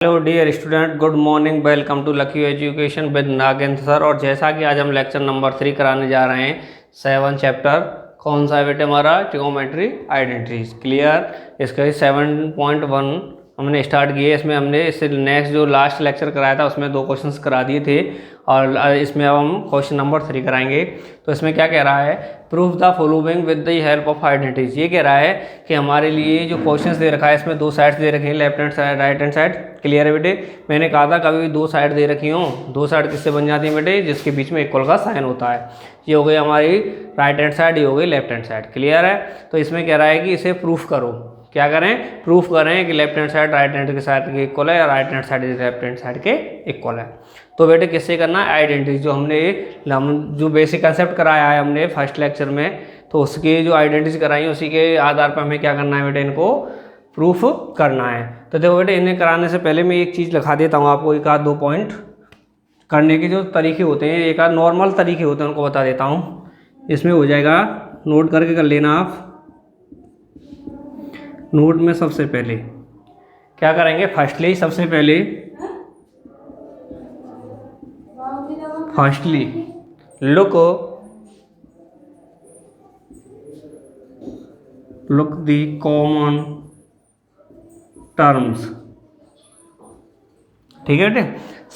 Hello dear student, good morning. Welcome to Lucky Education with Nagendra sir. और जैसा कि आज हम लेक्चर नंबर 3 कराने जा रहे हैं, 7 चैप्टर कौन सा है बेटे हमारा, ट्रिगोनोमेट्री आइडेंटिटीज। क्लियर। इसका 7.1 हमने स्टार्ट किए। इसमें हमने इससे नेक्स्ट जो लास्ट लेक्चर कराया था उसमें 2 क्वेश्चंस करा दिए थे और इसमें अब हम क्वेश्चन नंबर 3 कराएंगे। तो इसमें क्या कह रहा है, proof the following with the help of identities. ये कह रहा है कि हमारे लिए जो क्वेश्चंस दे रखा है इसमें 2 साइड्स दे रखी हैं, left hand side right hand side. Clear है बेटे। मैंने कहा था कभी भी 2 साइड दे रखी हों, 2 साइड किससे बन जाती है बेटे, जिसके बीच में इक्वल का साइन होता है। ये हो गई हमारी राइट हैंड साइड, ये हो गई लेफ्ट हैंड साइड। क्लियर है। तो इसमें कह रहा है कि इसे प्रूफ करो। क्या करें, प्रूफ करें कि left hand side right hand के साइड के इक्वल है या right hand side left hand side के इक्वल है। तो बेटे किससे करना है, आइडेंटिटी। जो हमने जो बेसिक कंसेप्ट कराया है हमने फर्स्ट लेक्चर में, तो उसकी जो आइडेंटिटीज कराई है उसी के आधार पर हमें क्या करना है बेटे, इनको प्रूफ करना है। तो देखो बेटे, इन्हें कराने से पहले मैं एक चीज़ लिखा देता हूँ आपको, एक आध 2 पॉइंट करने के जो तरीके होते हैं, एक आध नॉर्मल तरीके होते हैं, उनको बता देता हूँ। इसमें हो जाएगा, नोट करके कर लेना आप। नोट में सबसे पहले क्या करेंगे, firstly look the common terms. ठीक है बेटे।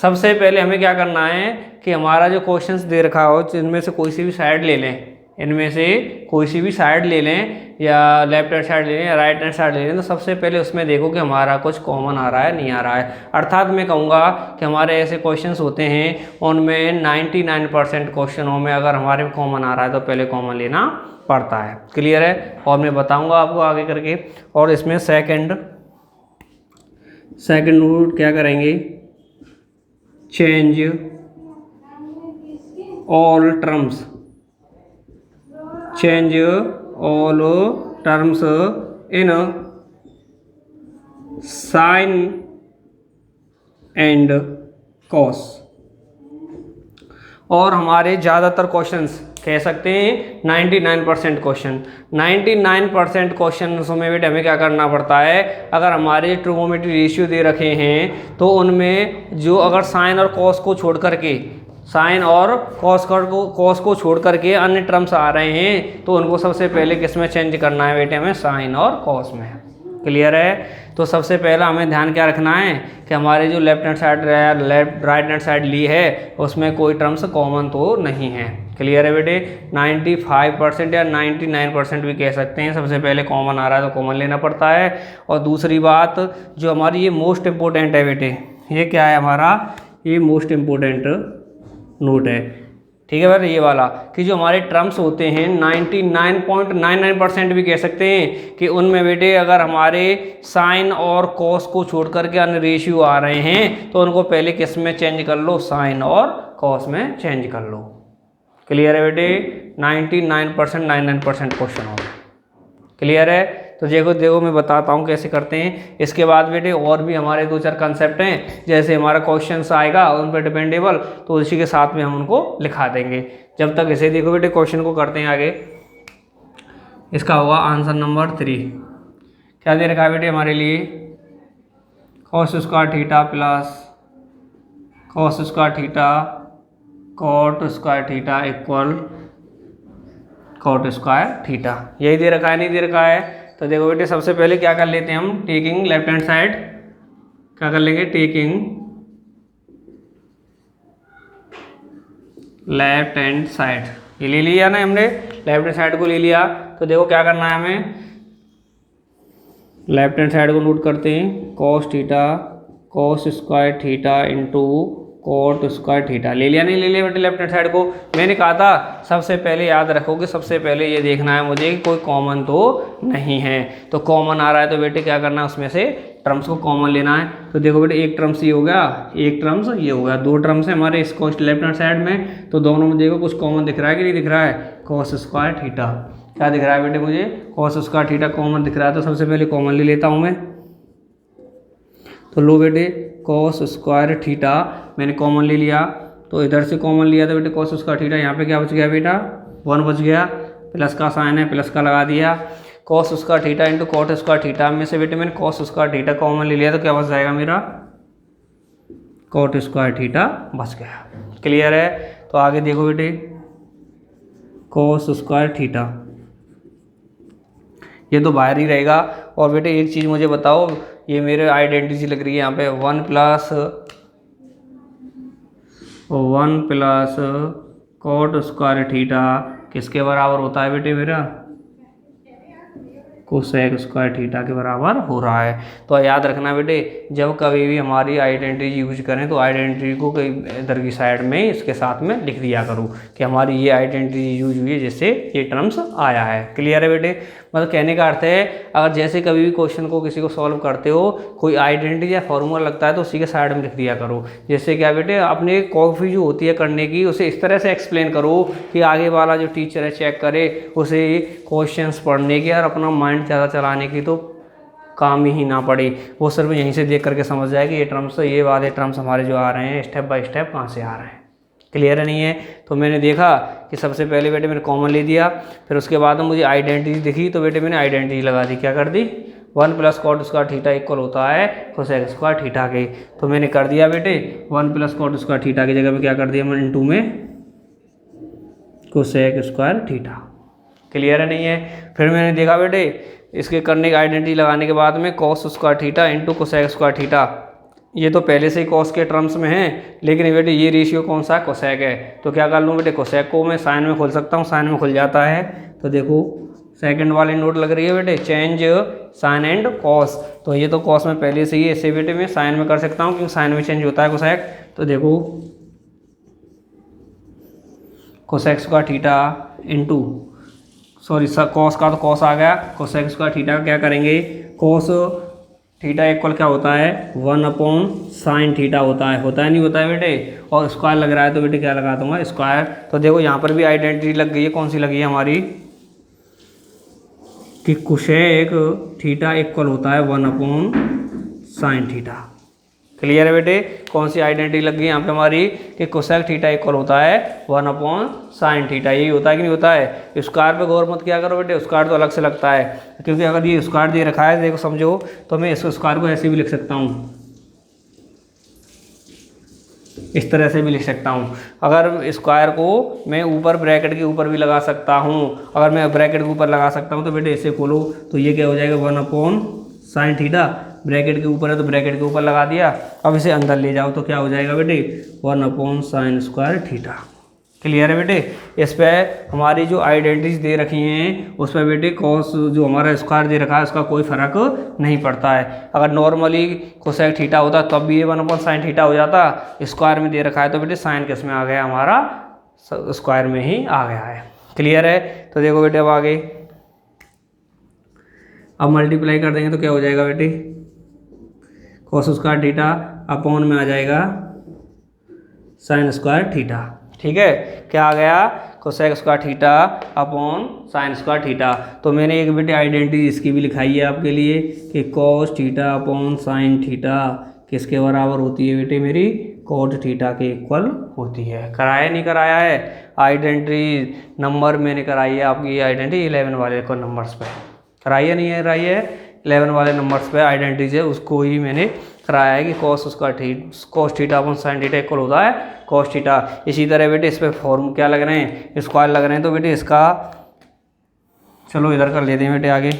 सबसे पहले हमें क्या करना है कि हमारा जो क्वेश्चंस दे रखा हो, इनमें से कोई सी भी साइड ले लें, इनमें से कोई सी भी साइड ले लें, या लेफ्ट हैंड साइड ले लें या राइट हैंड साइड ले लें। तो सबसे पहले उसमें देखो कि हमारा कुछ कॉमन आ रहा है नहीं आ रहा है। अर्थात मैं कहूँगा कि हमारे ऐसे क्वेश्चंस होते हैं उनमें 99% क्वेश्चनों में अगर हमारे में कॉमन आ रहा है तो पहले कॉमन लेना पड़ता है। क्लियर है। और मैं बताऊँगा आपको आगे करके। और इसमें सेकेंड नोट क्या करेंगे, change all terms in sine and cos. और हमारे ज़्यादातर क्वेश्चंस कह सकते हैं 99% क्वेश्चन में बेटे हमें क्या करना पड़ता है, अगर हमारे ट्रिगोनोमेट्री रेशियो दे रखे हैं तो उनमें जो अगर साइन और कॉस को छोड़ करके, साइन और कॉस को छोड़ करके अन्य टर्म्स आ रहे हैं तो उनको सबसे पहले किस में चेंज करना है बेटे, हमें साइन और कॉस में। क्लियर है। तो सबसे पहला हमें ध्यान क्या रखना है कि हमारे जो left hand side right hand side ली है उसमें कोई टर्म्स कॉमन तो नहीं है। क्लियर है बेटे। 95% या 99% भी कह सकते हैं, सबसे पहले कॉमन आ रहा है तो कॉमन लेना पड़ता है। और दूसरी बात जो हमारी ये मोस्ट इम्पोर्टेंट है बेटे, ये क्या है हमारा, ये मोस्ट इम्पोर्टेंट नोट है। ठीक है बेटे। ये वाला कि जो हमारे टर्म्स होते हैं 99.99% भी कह सकते हैं कि उनमें बेटे अगर हमारे साइन और कॉस को छोड़ करके अन्य रेशियो आ रहे हैं तो उनको पहले किस में चेंज कर लो, साइन और कॉस में चेंज कर लो। क्लियर है बेटे। 99% क्वेश्चन हो। क्लियर है। तो देखो मैं बताता हूँ कैसे करते हैं। इसके बाद बेटे और भी हमारे 2-4 कंसेप्ट हैं, जैसे हमारा क्वेश्चंस आएगा उन पर डिपेंडेबल, तो उसी के साथ में हम उनको लिखा देंगे। जब तक इसे देखो बेटे क्वेश्चन को करते हैं आगे। इसका होगा आंसर नंबर 3। क्या दे रखा है बेटे हमारे लिए, cos square theta plus cos square theta cot square theta equal cot square theta. यही दे रखा है, नहीं दे रखा है। तो देखो बेटे सबसे पहले क्या कर लेते हैं हम, टेकिंग लेफ्ट हैंड साइड क्या कर लेंगे, टेकिंग लेफ्ट हैंड साइड। ये ले लिया ना हमने, लेफ्ट हैंड साइड को ले लिया। तो देखो क्या करना है हमें, लेफ्ट हैंड साइड को नोट करते हैं, cos theta cos square theta into cot square theta. ले लिया नहीं ले लिया बेटे लेफ्ट हैंड साइड को। मैंने कहा था सबसे पहले याद रखो कि सबसे पहले ये देखना है मुझे कि कोई कॉमन तो नहीं है। तो कॉमन आ रहा है तो बेटे क्या करना है, उसमें से टर्म्स को कॉमन लेना है। तो देखो बेटे एक टर्म्स ये हो गया, एक टर्म्स ये हो गया, 2 टर्म्स है हमारे इसको लेफ्ट हैंड साइड में। तो दोनों में देखो कुछ कॉमन दिख रहा है कि नहीं दिख रहा है, कॉस स्क्वायर थीटा। क्या दिख रहा है बेटे मुझे, कॉस स्क्वायर थीटा कॉमन दिख रहा है। तो सबसे पहले कॉमन ले लेता हूँ मैं। तो लो बेटे कॉस स्क्वायर थीटा मैंने कॉमन ले लिया। तो इधर से कॉमन लिया तो बेटे कॉस स्क्वायर थीटा, यहाँ पे क्या बच गया बेटा, 1 बच गया। प्लस का साइन है, प्लस का लगा दिया। Cos square theta into cot square theta में से बेटे मैंने कॉस स्क्वायर थीटा कॉमन ले लिया तो क्या बच जाएगा मेरा कॉट स्क्वायर थीटा बच गया। क्लियर है? तो आगे देखो बेटे, कॉस स्क्वायर थीटा, ये तो बाहर ही रहेगा। और बेटे एक चीज़ मुझे बताओ, ये मेरे आइडेंटिटी लग रही है यहाँ पे 1 प्लस कॉट स्क्वायर थीटा किसके बराबर होता है बेटे मेरा? कोसेक स्क्वायर थीटा के बराबर हो रहा है। तो याद रखना बेटे, जब कभी भी हमारी आइडेंटिटी यूज करें तो आइडेंटिटी को कहीं इधर की साइड में इसके साथ में लिख दिया करो कि हमारी ये आइडेंटिटी यूज हुई है जिससे ये टर्म्स आया है। क्लियर है बेटे? मतलब कहने का अर्थ है, अगर जैसे कभी भी क्वेश्चन को किसी को सॉल्व करते हो, कोई आइडेंटिटी या फॉर्मूला लगता है तो उसी के साइड में लिख दिया करो। जैसे क्या बेटे, अपने कॉपी जो होती है करने की, उसे इस तरह से एक्सप्लेन करो कि आगे वाला जो टीचर है चेक करे, उसे क्वेश्चंस पढ़ने की और अपना माइंड ज़्यादा चलाने की तो काम ही ना पड़े। वो सिर्फ यहीं से देख करके समझ जाए कि ये टर्म्स, ये वाले टर्म्स हमारे जो आ रहे हैं स्टेप बाय स्टेप कहाँ से आ रहे हैं। क्लियर है नहीं है? तो मैंने देखा कि सबसे पहले बेटे मैंने कॉमन ले दिया, फिर उसके बाद में मुझे आइडेंटिटी दिखी तो बेटे मैंने आइडेंटिटी लगा दी। क्या कर दी? 1 plus cot square theta equal होता है कोसेक स्क्वायर थीटा के। तो मैंने कर दिया बेटे 1 प्लस कॉट स्क्वायर थीटा की जगह में क्या कर दिया मैंने, इंटू में कोसेक स्क्वायर थीटा। क्लियर है नहीं है? फिर मैंने देखा बेटे, इसके करने की आइडेंटिटी लगाने के बाद में cos square theta into cosec square theta, ये तो पहले से ही कॉस के टर्म्स में है, लेकिन बेटे ये रेशियो कौन सा है? कोसेक है। तो क्या कर लूँ बेटे, कोसेक को मैं साइन में खोल सकता हूँ, साइन में खुल जाता है। तो देखो सेकंड वाली नोट लग रही है बेटे, चेंज साइन एंड कॉस। तो ये तो कॉस में पहले से ही, ऐसे बेटे मैं साइन में कर सकता हूँ क्योंकि साइन में चेंज होता है कोसेक। तो देखो cosec square theta into, sorry cos का तो कॉस आ गया, कोसेक स्क्वायर थीटा का क्या करेंगे, कॉस थीटा इक्वल क्या होता है 1/sin थीटा होता है नहीं होता है बेटे। और स्क्वायर लग रहा है तो बेटे क्या लगा दूंगा, स्क्वायर। तो देखो यहाँ पर भी आइडेंटिटी लग गई है, कौन सी लगी है हमारी, कि कोसेक थीटा इक्वल होता है 1/sin थीटा। क्लियर है बेटे? कौन सी आइडेंटिटी लग गई यहाँ पे हमारी, कि कोसेक थीटा इक्वल होता है 1/sin थीटा। यही होता है कि नहीं होता है? स्क्वायर पे गौर मत किया करो बेटे, स्क्वायर तो अलग से लगता है, क्योंकि अगर ये स्क्वायर दे रखा है देखो समझो, तो मैं इस स्क्वायर को ऐसे भी लिख सकता हूँ, इस तरह से भी लिख सकता हूँ। अगर स्क्वायर को मैं ऊपर ब्रैकेट के ऊपर भी लगा सकता हूँ, अगर मैं ब्रैकेट के ऊपर लगा सकता हूँ तो बेटे ऐसे खोलो तो ये क्या हो जाएगा 1/sin थीटा, ब्रैकेट के ऊपर है तो ब्रैकेट के ऊपर लगा दिया। अब इसे अंदर ले जाओ तो क्या हो जाएगा बेटे 1/sin स्क्वायर थीटा। क्लियर है बेटे? इस पर हमारी जो आइडेंटिटीज दे रखी हैं उस पर बेटे कॉस जो हमारा स्क्वायर दे रखा है उसका कोई फर्क नहीं पड़ता है। अगर नॉर्मली कोसेक थीटा होता तब भी ये 1/sin थीटा हो जाता, स्क्वायर में दे रखा है तो बेटे साइन किस में आ गया हमारा, स्क्वायर में ही आ गया है। क्लियर है? तो देखो बेटे अब आगे, अब मल्टीप्लाई कर देंगे तो क्या हो जाएगा बेटे, कॉस स्क्वायर थीटा अपॉन में आ जाएगा साइन स्क्वायर थीटा। ठीक है? क्या आ गया, cosec square theta upon sine square theta. तो मैंने एक बेटे आइडेंटिटी इसकी भी लिखाई है आपके लिए कि cos theta upon sine theta किसके बराबर होती है बेटे मेरी, कॉट थीटा के इक्वल होती है। कराया नहीं कराया है? आइडेंटिटी नंबर मैंने कराई है आपकी आइडेंटिटी 11 वाले को नंबर्स पे कराई है, नहीं है कराई है 11 वाले नंबर्स पे आइडेंटिटी है, उसको ही मैंने कराया है कि cos theta upon sine theta equal होता है कॉस थीटा। इसी तरह बेटे इस पे फॉर्म क्या लग रहे हैं, स्क्वायर लग रहे हैं, तो बेटे इसका चलो इधर कर लेते हैं बेटे आगे,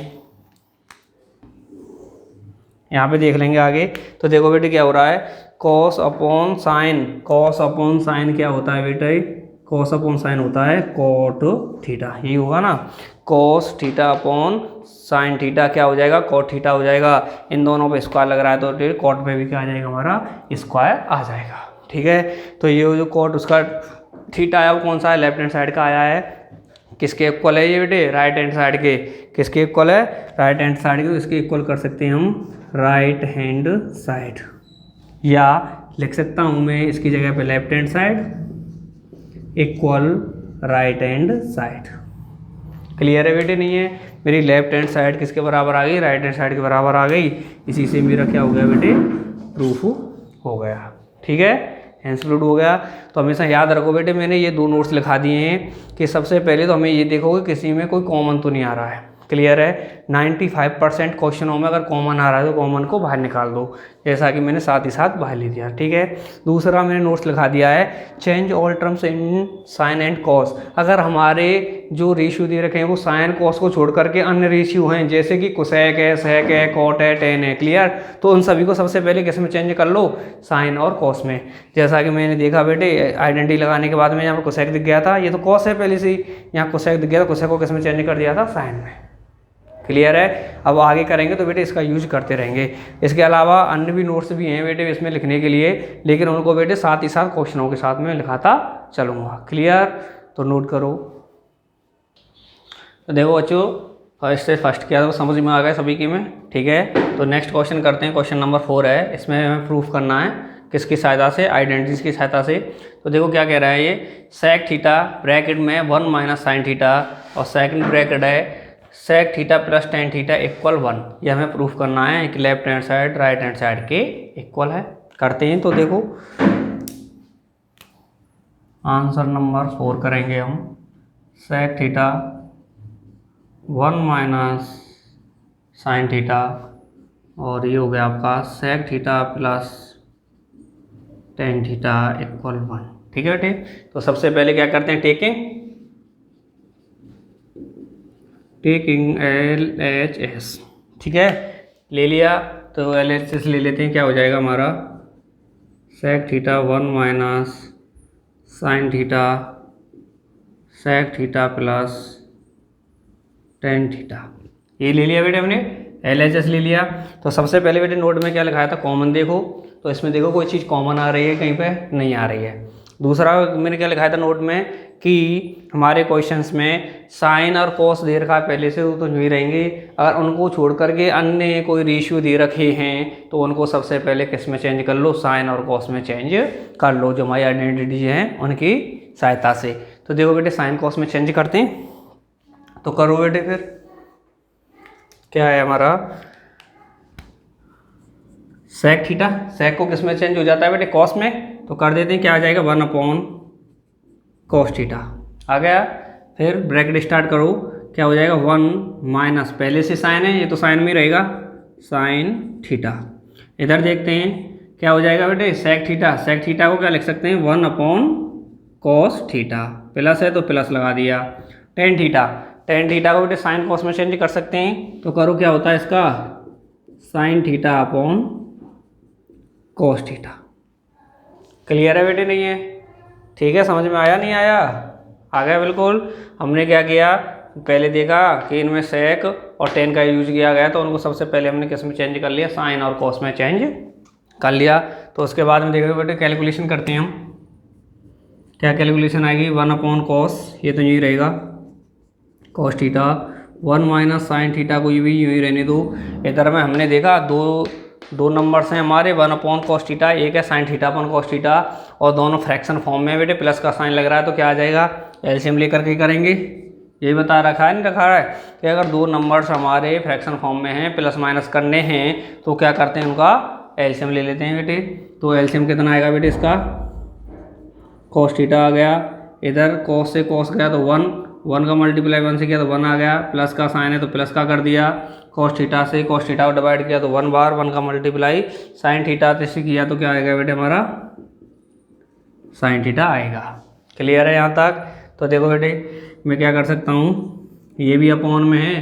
यहाँ पे देख लेंगे आगे। तो देखो बेटे क्या हो रहा है, कॉस अपॉन साइन क्या होता है बेटे, कॉस अपॉन साइन होता है कॉट थीटा, यही होगा ना। Cos theta upon sine theta क्या हो जाएगा, कॉट थीटा हो जाएगा। इन दोनों पे स्क्वायर लग रहा है तो कॉट पे भी क्या आ जाएगा हमारा, स्क्वायर आ जाएगा। ठीक है? तो ये जो कॉट उसका थीटा आया वो कौन सा है, लेफ्ट हैंड साइड का आया है। किसके इक्वल है ये बेटे, राइट हैंड साइड के। किसके इक्वल है, राइट हैंड साइड के। इसके इक्वल कर सकते हैं हम राइट हैंड साइड, या लिख सकता हूँ मैं इसकी जगह पे left hand side equal right hand side. Clear है बेटे? नहीं है? मेरी लेफ्ट हैंड साइड किसके बराबर आ गई, राइट हैंड साइड के बराबर आ गई। इसी से मेरा क्या हो गया बेटे, प्रूफ हो गया। ठीक है? हैंस प्रूफ हो गया। तो हमेशा याद रखो बेटे, मैंने ये दो नोट्स लिखा दिए हैं कि सबसे पहले तो हमें ये देखो कि किसी में कोई कॉमन तो नहीं आ रहा है। क्लियर है। 95% क्वेश्चनों में अगर कॉमन आ रहा है तो कॉमन को बाहर निकाल दो, जैसा कि मैंने साथ ही साथ बाहर ले दिया। ठीक है, दूसरा मैंने नोट्स लिखा दिया है, change all terms in sine and cos. अगर हमारे जो रेशियो दे रखे हैं वो साइन कॉस को छोड़ करके अन्य रेशियो हैं, जैसे कि कोसेक है, सेक है, कॉट है, टेन है, क्लियर, तो उन सभी को सबसे पहले किस में चेंज कर लो, साइन और कॉस में। जैसा कि मैंने देखा बेटे, आइडेंटिटी लगाने के बाद में यहाँ पर कोसेक दिख गया था, ये तो कॉस है पहले से ही, यहाँ कोसेक दिख गया था, कोसेक को किस में चेंज कर दिया था, साइन में। क्लियर है। अब आगे करेंगे तो बेटे इसका यूज करते रहेंगे। इसके अलावा अन्य भी नोट्स भी हैं बेटे इसमें लिखने के लिए, लेकिन उनको बेटे साथ ही साथ क्वेश्चनों के साथ में लिखाता चलूँगा। क्लियर, तो नोट करो। तो देखो बच्चों, फर्स्ट से फर्स्ट किया तो समझ में आ गया सभी की में। ठीक है, तो नेक्स्ट क्वेश्चन करते हैं। क्वेश्चन नंबर 4 है, इसमें हमें प्रूफ करना है किसकी सहायता से, आइडेंटिटीज की सहायता से। तो देखो क्या कह रहा है ये, सेक थीटा ब्रैकेट में 1 माइनस साइन थीटा, और सेकंड ब्रैकेट है sec theta plus tan theta equal 1। ये हमें प्रूफ करना है कि left hand side right hand side के इक्वल है। करते हैं, तो देखो आंसर नंबर 4 करेंगे हम। Sec theta 1 minus sine theta, और ये हो गया आपका sec theta plus tan theta equal 1। ठीक है बेटे, तो सबसे पहले क्या करते हैं, टेकिंग LHS। ठीक है, ले लिया, तो LHS ले लेते हैं। क्या हो जाएगा हमारा, sec theta 1 minus sine theta sec theta plus tan theta, ये ले लिया बेटे हमने, LHS ले लिया। तो सबसे पहले बेटे नोट में क्या लिखाया था, कॉमन देखो, तो इसमें देखो कोई चीज़ कॉमन आ रही है, कहीं पे नहीं आ रही है। दूसरा मैंने क्या लिखाया था नोट में कि हमारे क्वेश्चंस में साइन और कॉस दे रखा है पहले से, तो नहीं रहेंगे। अगर उनको छोड़ करके अन्य कोई रेशियो दे रखे हैं तो उनको सबसे पहले किस में चेंज कर लो, साइन और कॉस में चेंज कर लो, जो हमारी आइडेंटिटी हैं उनकी सहायता से। तो देखो बेटे साइन कॉस में चेंज करते हैं, तो करो बेटे। फिर क्या है हमारा, सेक थीटा, सेक को किस में चेंज हो जाता है बेटे, कॉस में, तो कर देते हैं। क्या आ जाएगा, 1 अपॉन कॉस थीटा आ गया। फिर ब्रैकेट स्टार्ट करो, क्या हो जाएगा, 1 माइनस, पहले से साइन है ये तो साइन में रहेगा, साइन थीटा। इधर देखते हैं क्या हो जाएगा बेटे, सेक थीटा, सेक थीटा को क्या लिख सकते हैं, 1 अपॉन कॉस थीटा, प्लस है तो प्लस लगा दिया। टेन थीटा, टेन थीटा को बेटे साइन कॉस में चेंज कर सकते हैं, तो करो क्या होता है इसका, sine theta upon cos theta. Clear है बेटे, नहीं है? ठीक है, समझ में आया, नहीं आया, आ गया बिल्कुल। हमने क्या किया, पहले देखा कि इनमें सेक और टेन का यूज किया गया, तो उनको सबसे पहले हमने किस में चेंज कर लिया, साइन और कॉस में चेंज कर लिया। तो उसके बाद में देखो बेटे कैलकुलेशन करते हैं हम, क्या कैलकुलेशन आएगी, 1 अपॉन कॉस, ये तो यही रहेगा, cos theta 1 minus sine theta को ये भी यही रहने दो। इधर में हमने देखा दो नंबर्स हैं हमारे, 1 अपॉन कॉस थीटा, एक है sine theta upon cos theta, और दोनों फ्रैक्शन फॉर्म में बेटे, प्लस का साइन लग रहा है, तो क्या आ जाएगा, एलसीएम लेकर के करेंगे। यही बता रखा है, नहीं रखा है कि अगर दो नंबर्स हमारे फ्रैक्शन फॉर्म में हैं, प्लस माइनस करने हैं, तो क्या करते हैं, उनका एलसीएम ले लेते हैं बेटे। तो एलसीएम कितना आएगा बेटे इसका, कॉस थीटा आ गया, इधर कॉस से कॉस गया तो 1 का मल्टीप्लाई 1 से किया तो 1 आ गया, प्लस का साइन है तो प्लस का कर दिया, कॉस थीटा से कॉस थीटा को डिवाइड किया तो 1 बार, 1 का मल्टीप्लाई साइन थीटा से किया तो क्या आएगा बेटे हमारा, साइन थीटा आएगा। क्लियर है यहाँ तक? तो देखो बेटे मैं क्या कर सकता हूँ, ये भी अपॉन में है,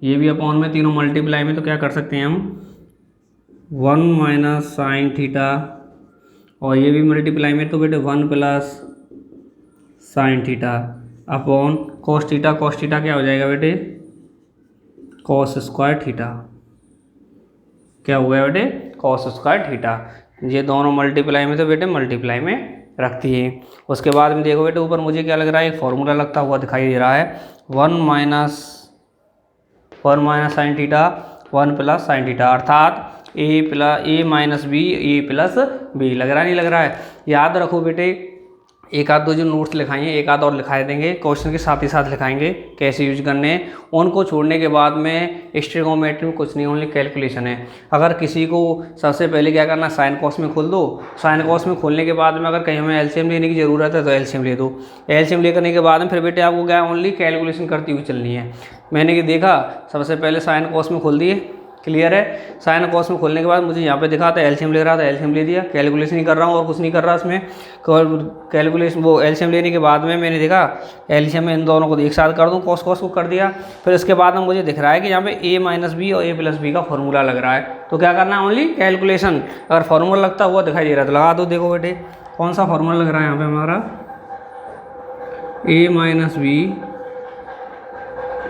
ये भी अपॉन में, तीनों मल्टीप्लाई में, तो क्या कर सकते हैं हम, 1 माइनस साइन थीटा, और ये भी मल्टीप्लाई में, तो बेटे 1 plus sine theta upon cos theta, cos theta क्या हो जाएगा बेटे, कॉस स्क्वायर थीटा। क्या हो गया बेटे, कॉस स्क्वायर थीटा। ये दोनों मल्टीप्लाई में, तो बेटे मल्टीप्लाई में रखती है। उसके बाद में देखो बेटे ऊपर मुझे क्या लग रहा है, एक फॉर्मूला लगता हुआ दिखाई दे रहा है, 1 minus sine theta 1 plus sine theta, अर्थात ए minus B A plus B. लग रहा नहीं लग रहा है? याद रखो बेटे, एक आध दो जो नोट्स लिखाएंगे, एक आध और लिखाए देंगे, क्वेश्चन के साथ ही साथ लिखाएंगे कैसे यूज करने हैं। उनको छोड़ने के बाद में ट्रिग्नोमेट्री में कुछ नहीं, ओनली कैलकुलेशन है। अगर किसी को सबसे पहले क्या करना, साइन कॉस में खोल दो। साइन कॉस में खोलने के बाद में अगर कहीं हमें एलसीएम लेने की ज़रूरत है तो एलसीएम ले दो। एलसीएम लेने के बाद में फिर बेटे आपको क्या ओनली कैलकुलेशन करती हुई चलनी है। मैंने देखा सबसे पहले साइन कॉस में खोल दिए, क्लियर है। साइन कॉस में खोलने के बाद मुझे यहाँ पे दिखा था एलसीएम ले रहा था, एलसीएम ले दिया। कैलकुलेशन ही कर रहा हूँ और कुछ नहीं कर रहा इसमें। कैलकुलेशन वो एलसीएम लेने के बाद में मैंने देखा एलसीएम में इन दोनों को एक साथ कर दूँ, कॉस कॉस को कर दिया। फिर इसके बाद में मुझे दिख रहा है कि यहाँ पे a माइनस बी और a प्लस बी का फॉर्मूला लग रहा है। तो क्या करना है, ओनली कैलकुलेशन। अगर फॉर्मूला लगता हुआ दिखाई दे रहा है तो लगा दो। देखो बेटे कौन सा फॉर्मूला लग रहा है यहाँ पे हमारा, a minus B,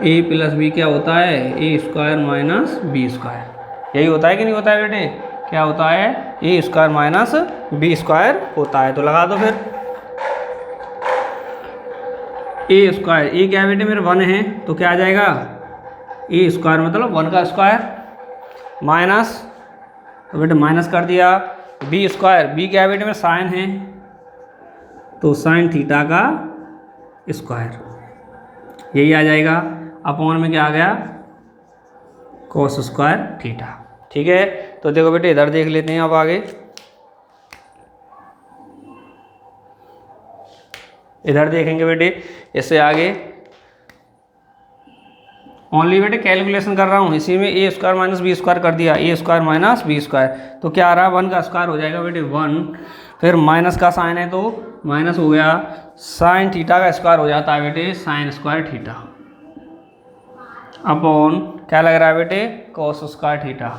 A plus B क्या होता है, A square minus B square. यही होता है कि नहीं होता है बेटे, क्या होता है, A square minus B square होता है। तो लगा दो फिर ए स्क्वायर, ए क्या बेटे मेरे 1 है तो क्या आ जाएगा, ए स्क्वायर मतलब 1 का स्क्वायर माइनस, तो बेटे माइनस कर दिया, बी स्क्वायर, बी क्या बेटे मेरे साइन है तो साइन थीटा का स्क्वायर, यही आ जाएगा। अपॉन में क्या आ गया, कोस स्क्वायर थीटा। ठीक है, तो देखो बेटे इधर देख लेते हैं अब आगे। इधर देखेंगे बेटे इससे आगे ओनली बेटे कैलकुलेशन कर रहा हूँ, इसी में ए स्क्वायर माइनस बी स्क्वायर कर दिया, ए स्क्वायर माइनस बी स्क्वायर तो क्या आ रहा है, 1 का स्क्वायर हो जाएगा बेटे 1, फिर माइनस का साइन है तो माइनस हो गया, साइन थीटा का स्क्वायर हो जाता है बेटे साइन स्क्वायर थीटा, अपॉन क्या लग रहा है बेटे, कॉस स्क्वायर थीटा।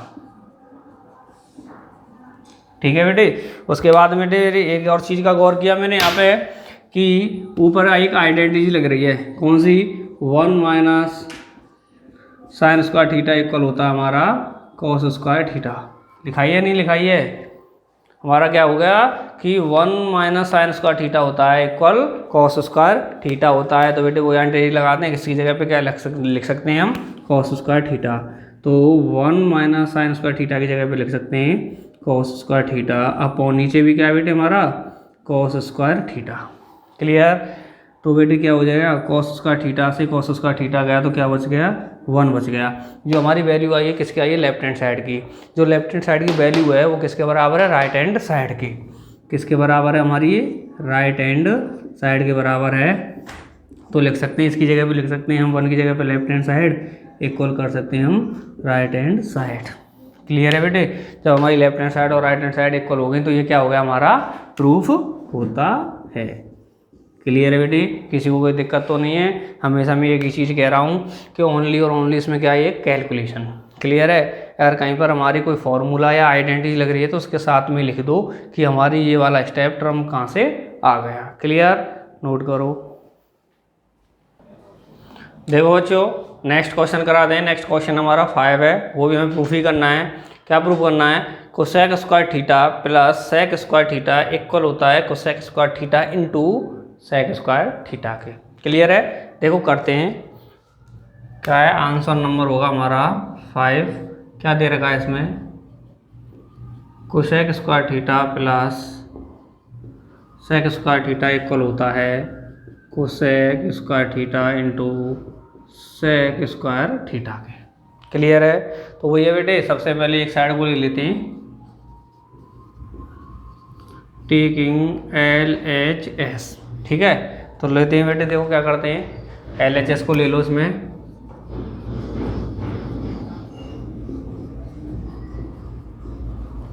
ठीक है बेटे, उसके बाद में बेटे एक और चीज़ का गौर किया मैंने यहाँ पे कि ऊपर एक आइडेंटिटी लग रही है, कौन सी, 1 minus sine square theta equal होता है हमारा कॉस स्क्वायर थीटा। लिखाई है नहीं लिखाई है, हमारा क्या हो गया कि 1 माइनस साइन स्क्वायर थीटा होता है इक्वल कॉस स्क्वायर थीटा होता है। तो बेटे वो आइडेंटिटी लगाते हैं, किसी जगह पे क्या लिख सकते हैं हम, कॉस स्क्वायर थीटा। तो 1 माइनस साइन स्क्वायर थीटा की जगह पे लिख सकते हैं कॉस स्क्वायर थीटा, अपॉन नीचे भी क्या है बेटे हमारा कॉस स्क्वायर थीटा। क्लियर, तो बेटे क्या हो जाएगा, कॉस स्क्वायर थीटा से कॉस स्क्वायर थीटा गया तो क्या बच गया, 1 बच गया। जो हमारी वैल्यू आई है किसकी आई है, लेफ्ट हैंड साइड की। जो लेफ्ट हैंड साइड की वैल्यू है वो किसके बराबर है, राइट हैंड साइड की। किसके बराबर है हमारी, राइट हैंड साइड के बराबर है। तो लिख सकते हैं इसकी जगह पे लिख सकते हैं हम 1 की जगह पे लेफ्ट हैंड साइड इक्वल कर सकते हैं हम राइट हैंड साइड। क्लियर है बेटे, जब हमारी लेफ्ट हैंड साइड और राइट हैंड साइड इक्वल हो गई तो ये क्या हो गया हमारा प्रूफ होता है। क्लियर है बेटी, किसी को कोई दिक्कत तो नहीं है। हमेशा मैं एक ही चीज़ कह रहा हूँ कि ओनली और ओनली इसमें क्या है, कैलकुलेशन। क्लियर है, अगर कहीं पर हमारी कोई फॉर्मूला या आइडेंटिटी लग रही है तो उसके साथ में लिख दो कि हमारी ये वाला स्टेप टर्म कहाँ से आ गया। क्लियर, नोट करो। देखो बच्चों नेक्स्ट क्वेश्चन करा दें। नेक्स्ट क्वेश्चन हमारा 5 है, वो भी हमें प्रूफ ही करना है। क्या प्रूफ करना है, cosec square theta plus sec square theta equal होता है cosec square theta into sec square theta के। क्लियर है, देखो करते हैं। क्या है आंसर नंबर होगा हमारा 5। क्या दे रखा है इसमें, cosec square theta plus sec square theta equal होता है cosec square theta into sec square theta के। क्लियर है, तो वो ये बेटे सबसे पहले एक साइड को ले लेते हैं, टेकिंग LHS। ठीक है, तो लेते हैं बेटे, देखो क्या करते हैं, LHS को ले लो इसमें।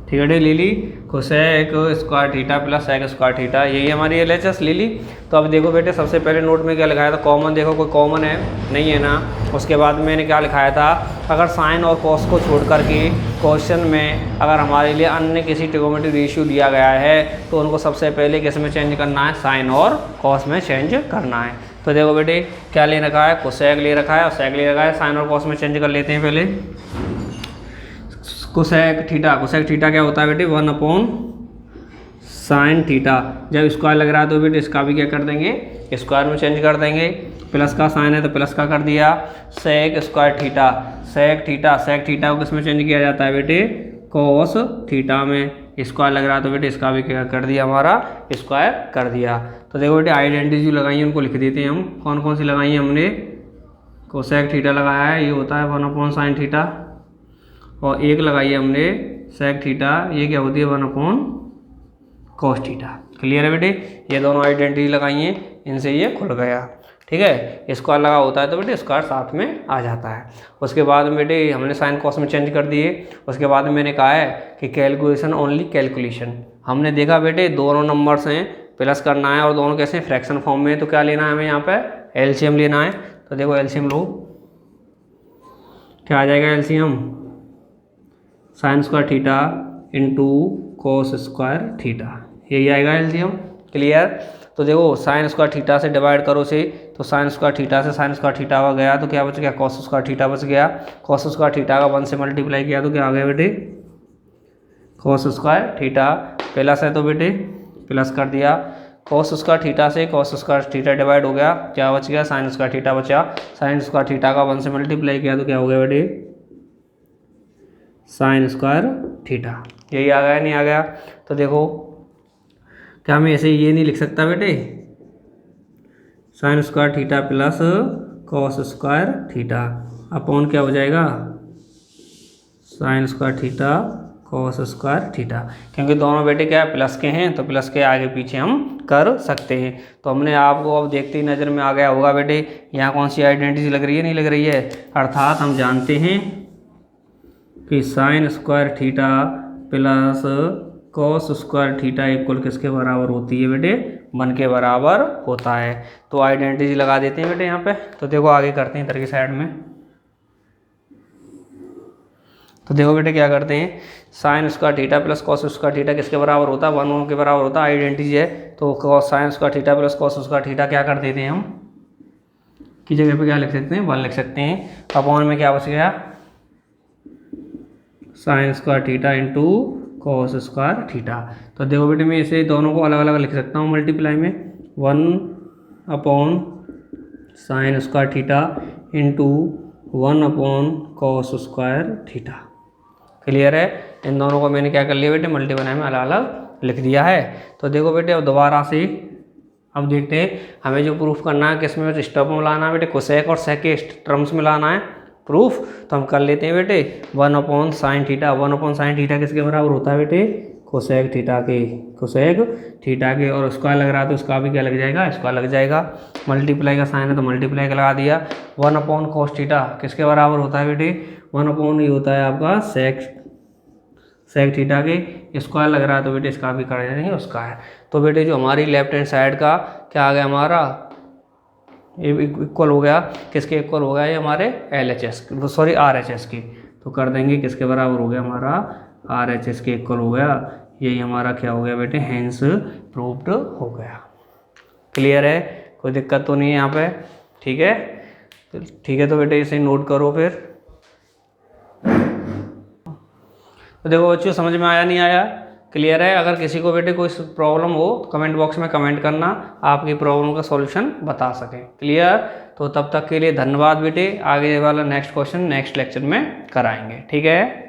ठीक है बेटे, ले ली cosec square theta plus sec square theta, यही हमारी LHS ले ली। तो अब देखो बेटे सबसे पहले नोट में क्या लिखाया था, कॉमन, देखो कोई कॉमन है नहीं है ना। उसके बाद मैंने क्या लिखाया था, अगर साइन और कॉस को छोड़ करके क्वेश्चन में अगर हमारे लिए अन्य किसी ट्रिग्नोमेट्रिक रेशियो दिया गया है तो उनको सबसे पहले किस में चेंज करना है, साइन और कॉस में चेंज करना है। तो देखो बेटे क्या ले रखा है, कोसेक ले रखा है और सेक ले रखा है, साइन और कॉस में चेंज कर लेते हैं पहले। कोसेक थीटा क्या होता है बेटे, 1 अपॉन साइन थीटा। जब स्क्वायर लग रहा है तो बेटे इसका भी क्या कर देंगे, स्क्वायर में चेंज कर देंगे। प्लस का साइन है तो प्लस का कर दिया, sec square theta, sec theta को किस में चेंज किया जाता है बेटे, कॉस थीटा में। स्क्वायर लग रहा है तो बेटे इसका भी क्या कर दिया हमारा स्क्वायर कर दिया। तो देखो बेटे आइडेंटिटी जो लगाई है उनको लिख देते हैं हम। कौन कौन सी लगाई है हमने, कोसेक थीटा लगाया है, ये होता है 1/sin थीटा, और एक लगाई है हमने सेक थीटा, ये क्या होती है 1/cos थीटा। क्लियर है बेटे, ये दोनों आइडेंटिटी लगाई हैं, इनसे ये खुल गया। ठीक है, स्क्वायर लगा होता है तो बेटे स्क्वायर साथ में आ जाता है। उसके बाद बेटे हमने साइन कॉस में चेंज कर दिए। उसके बाद मैंने कहा है कि कैलकुलेशन ओनली कैलकुलेशन। हमने देखा बेटे दोनों नंबर्स हैं, प्लस करना है और दोनों कैसे हैं फ्रैक्शन फॉर्म में, तो क्या लेना है हमें यहाँ पे एलसीएम लेना है। तो देखो एलसीएम लो, क्या आ जाएगा LCM, sine square theta into cos square theta, यही आएगा एलसीएम। क्लियर। तो देखो साइन स्क्वायर थीटा से डिवाइड करो से, तो साइन स्क्वायर थीटा से साइन स्क्वायर थीटा हो गया तो क्या बच गया कॉस स्क्वायर थीटा बच गया। कॉस स्क्वायर थीटा का 1 से मल्टीप्लाई किया तो क्या आ गया बेटे कॉस स्क्वायर थीटा, प्लस है तो बेटे प्लस कर दिया। कॉस स्क्वायर थीटा से कॉस स्क्वायर थीटा डिवाइड हो गया, क्या बच गया साइन स्क्वायर थीटा बचा। साइन स्क्वायर थीटा का 1 से मल्टीप्लाई किया तो क्या हो गया बेटे साइन स्क्वायर थीटा, यही आ गया नहीं आ गया। तो देखो क्या मैं ऐसे ये नहीं लिख सकता बेटे sine square theta plus cos square theta upon क्या हो जाएगा sine square theta cos square theta, क्योंकि दोनों बेटे क्या है प्लस के हैं तो प्लस के आगे पीछे हम कर सकते हैं। तो हमने आपको अब देखते ही नज़र में आ गया होगा बेटे यहाँ कौन सी आइडेंटिटी लग रही है नहीं लग रही है, अर्थात हम जानते हैं कि sine square theta plus cos square theta equal किसके बराबर होती है बेटे 1 के बराबर होता है। तो आइडेंटिटी लगा देते हैं बेटे यहाँ पे। तो देखो आगे करते हैं इधर की साइड में। तो देखो बेटे क्या करते हैं, sine square theta plus cos square theta किसके बराबर होता है 1 के बराबर होता है, आइडेंटिटी है। तो sine square theta plus cos square theta क्या कर देते हैं हम की जगह पे क्या लिख सकते हैं 1 लिख सकते हैं। अपॉन में क्या बच गया sine square theta into cos square theta. तो देखो बेटे मैं इसे दोनों को अलग अलग लिख सकता हूँ मल्टीप्लाई में 1 sine square theta into 1 cos square theta. Clear है, इन दोनों को मैंने क्या कर लिया बेटे मल्टीप्लाई में अलग अलग लिख दिया है। तो देखो बेटे अब दोबारा से अब देखते हैं हमें जो प्रूफ करना है किसमें स्टेप में लाना है बेटे कोसेक और सेक के टर्म्स में लाना है प्रूफ। तो हम कर लेते हैं बेटे 1/sin थीटा, 1/sin थीटा किसके बराबर होता है बेटे कोसेक थीटा के, कोसेक थीटा के, और स्क्वायर लग रहा है तो उसका भी क्या लग जाएगा स्क्वायर लग जाएगा। मल्टीप्लाई का साइन है तो मल्टीप्लाई का लगा दिया। 1/cos थीटा किसके बराबर होता है बेटे 1 ये होता है आपका सेक थीटा के, स्क्वायर लग रहा है तो बेटे इसका भी कर देंगे उसका है। तो बेटे जो हमारी लेफ्ट हैंड साइड का क्या आ गया हमारा इक्वल हो गया किसके इक्वल हो गया ये हमारे LHS सॉरी RHS की। तो कर देंगे किसके बराबर हो गया हमारा RHS के इक्वल हो गया, यही हमारा क्या हो गया बेटे हेंस प्रूव्ड हो गया। क्लियर है, कोई दिक्कत तो नहीं है यहाँ पे। ठीक है ठीक है, तो बेटे इसे नोट करो फिर। तो देखो बच्चों समझ में आया नहीं आया, क्लियर है। अगर किसी को बेटे कोई प्रॉब्लम हो तो कमेंट बॉक्स में कमेंट करना, आपकी प्रॉब्लम का सॉल्यूशन बता सकें। क्लियर, तो तब तक के लिए धन्यवाद बेटे। आगे वाला नेक्स्ट क्वेश्चन नेक्स्ट लेक्चर में कराएंगे। ठीक है।